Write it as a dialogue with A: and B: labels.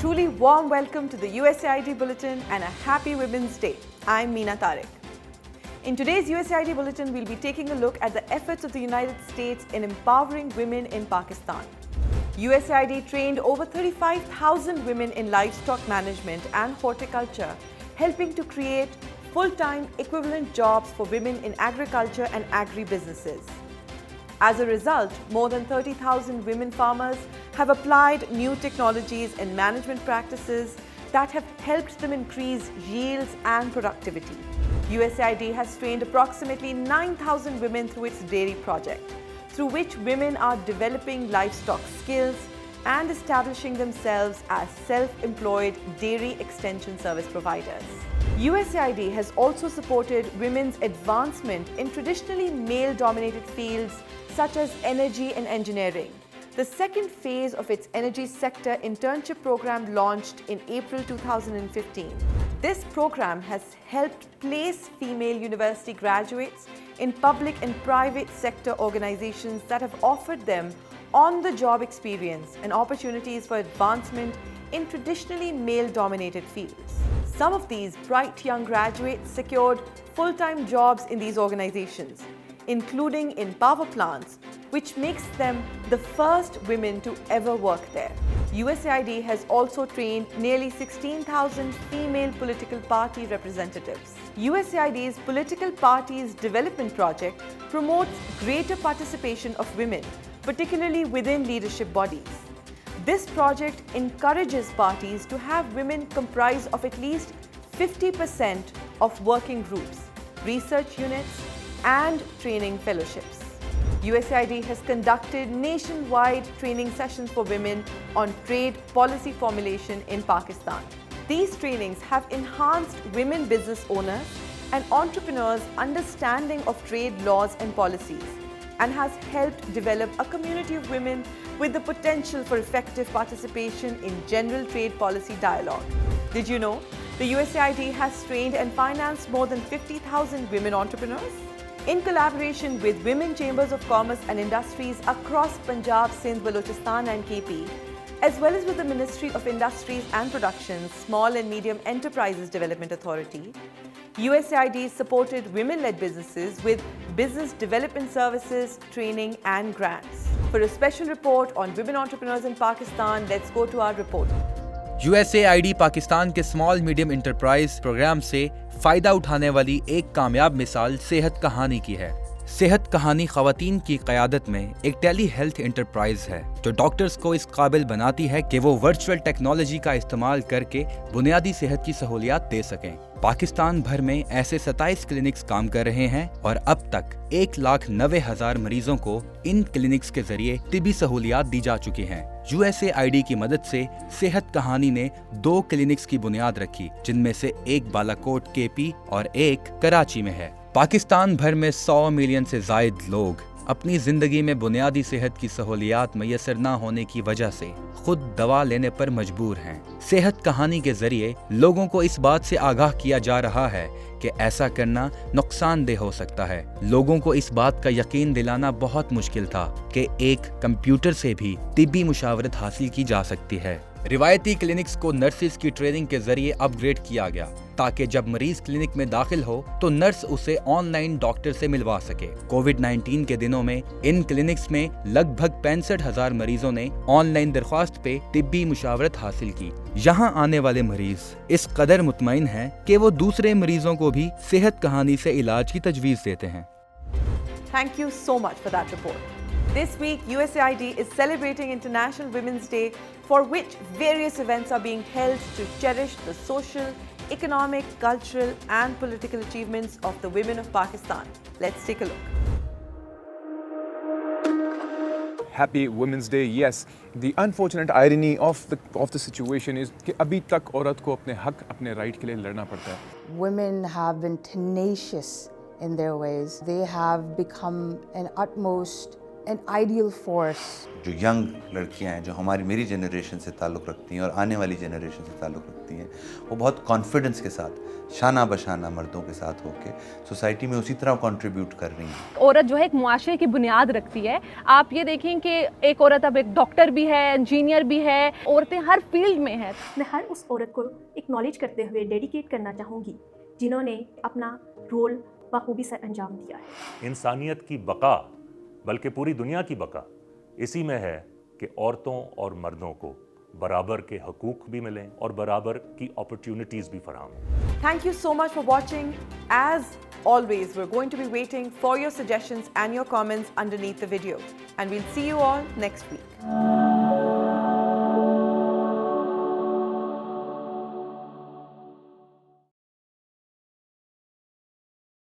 A: truly warm welcome to the USAID Bulletin and a happy Women's Day. I'm Meena Tariq. In today's USAID Bulletin, we'll be taking a look at the efforts of the United States in empowering women in Pakistan. USAID trained over 35,000 women in livestock management and horticulture, helping to create full-time equivalent jobs for women in agriculture and agri-businesses. As a result, more than 30,000 women farmers have applied new technologies and management practices that have helped them increase yields and productivity. USAID has trained approximately 9,000 women through its dairy project, through which women are developing livestock skills and establishing themselves as self-employed dairy extension service providers. USAID has also supported women's advancement in traditionally male-dominated fields such as energy and engineering. The second phase of its energy sector internship program launched in April 2015. This program has helped place female university graduates in public and private sector organizations that have offered them on-the-job experience and opportunities for advancement in traditionally male-dominated fields. Some of these bright young graduates secured full-time jobs in these organizations, including in power plants, which makes them the first women to ever work there. USAID has also trained nearly 16,000 female political party representatives. USAID's Political Parties Development Project promotes greater participation of women, particularly within leadership bodies. This project encourages parties to have women comprise of at least 50% of working groups, research units, and training fellowships. USAID has conducted nationwide training sessions for women on trade policy formulation in Pakistan. These trainings have enhanced women business owners and entrepreneurs' understanding of trade laws and policies, and has helped develop a community of women with the potential for effective participation in general trade policy dialogue. Did you know the USAID has trained and financed more than 50,000 women entrepreneurs? In collaboration with Women Chambers of Commerce and Industries across Punjab, Sindh, Balochistan and KP, as well as with the Ministry of Industries and Productions, Small and Medium Enterprises Development Authority, USAID supported women-led businesses with business development services, training and grants. For a special report on women entrepreneurs in Pakistan, let's go to our reporter.
B: USAID Pakistan के small medium enterprise programme से फायदा उठाने वाली एक कामयाब मिसाल सेहत कहानी की है। सेहत कहानी खवातीन की क़यादत में एक टेली हेल्थ इंटरप्राइज है जो डॉक्टर्स को इस काबिल बनाती है कि वो वर्चुअल टेक्नोलॉजी का इस्तेमाल करके बुनियादी सेहत की सहूलियात दे सकें। पाकिस्तान भर में ऐसे 27 क्लिनिक्स काम कर रहे हैं और अब तक 1,90,000 मरीजों को इन क्लिनिक्स के जरिए तिबी सहूलियात दी जा चुकी हैं। USAID की मदद से सेहत कहानी ने 2 क्लिनिक्स की बुनियाद रखी, जिनमें से एक बालाकोट KP और एक कराची में है। पाकिस्तान भर में 100 मिलियन से जायद लोग अपनी जिंदगी में बुनियादी सेहत की सहूलियात मैसर न होने की वजह से खुद दवा लेने पर मजबूर हैं। सेहत कहानी के जरिए लोगों को इस बात से आगाह किया जा रहा है कि ऐसा करना नुकसानदेह हो सकता है। लोगों को इस बात का यकीन दिलाना बहुत मुश्किल था कि एक कंप्यूटर से भी तिब्बी मुशावरत हासिल की जा सकती है। रिवायती क्लिनिक्स को नर्सिस की ट्रेनिंग के जरिए अपग्रेड किया गया ताकि जब मरीज क्लिनिक में दाखिल हो तो नर्स उसे ऑनलाइन डॉक्टर से मिलवा सके। कोविड-19 के दिनों में इन क्लिनिक्स में लगभग 65,000 मरीजों ने ऑनलाइन दरख्वास्त पे तिब्बी मुशावरत हासिल की। यहाँ आने वाले मरीज इस कदर मुतमईन हैं कि वो दूसरे मरीजों को भी सेहत कहानी से इलाज की तजवीज़ देते हैं।
A: Thank you so much for that report. This week, USAID is celebrating International Women's Day, for which various events are being held to cherish the social, economic, cultural and political achievements of the women of Pakistan. Let's take a look.
C: Happy Women's Day. Yes, the unfortunate irony of the situation is कि अभी तक औरत को अपने हक, अपने right के लिए लड़ना पड़ता है.
D: Women have been tenacious in their ways. They have become an utmost an ideal force.
E: جو ینگ لڑکیاں ہیں جو میری جنریشن سے تعلق رکھتی ہیں اور آنے والی جنریشن سے تعلق رکھتی ہیں، وہ بہت کانفیڈنس کے ساتھ شانہ بشانہ مردوں کے ساتھ ہو کے سوسائٹی میں اسی طرح کنٹریبیوٹ کر رہی ہیں.
F: عورت جو ہے ایک معاشرے کی بنیاد رکھتی ہے. آپ یہ دیکھیں کہ ایک عورت اب ایک ڈاکٹر بھی ہے، انجینئر بھی ہے، عورتیں ہر فیلڈ میں ہیں.
G: میں ہر اس عورت کو اکنالج کرتے ہوئے ڈیڈیکیٹ کرنا چاہوں گی جنہوں نے اپنا رول بخوبی سے انجام دیا ہے.
H: انسانیت کی بقا بلکہ پوری دنیا کی بقا اسی میں ہے کہ عورتوں اور مردوں کو برابر کے حقوق بھی ملیں اور برابر کی اپرچونٹیز بھی فراہم ہوں.
A: Thank you so much for watching. As always, we're going to be waiting for your suggestions and your comments underneath the video. And we'll see you all next week.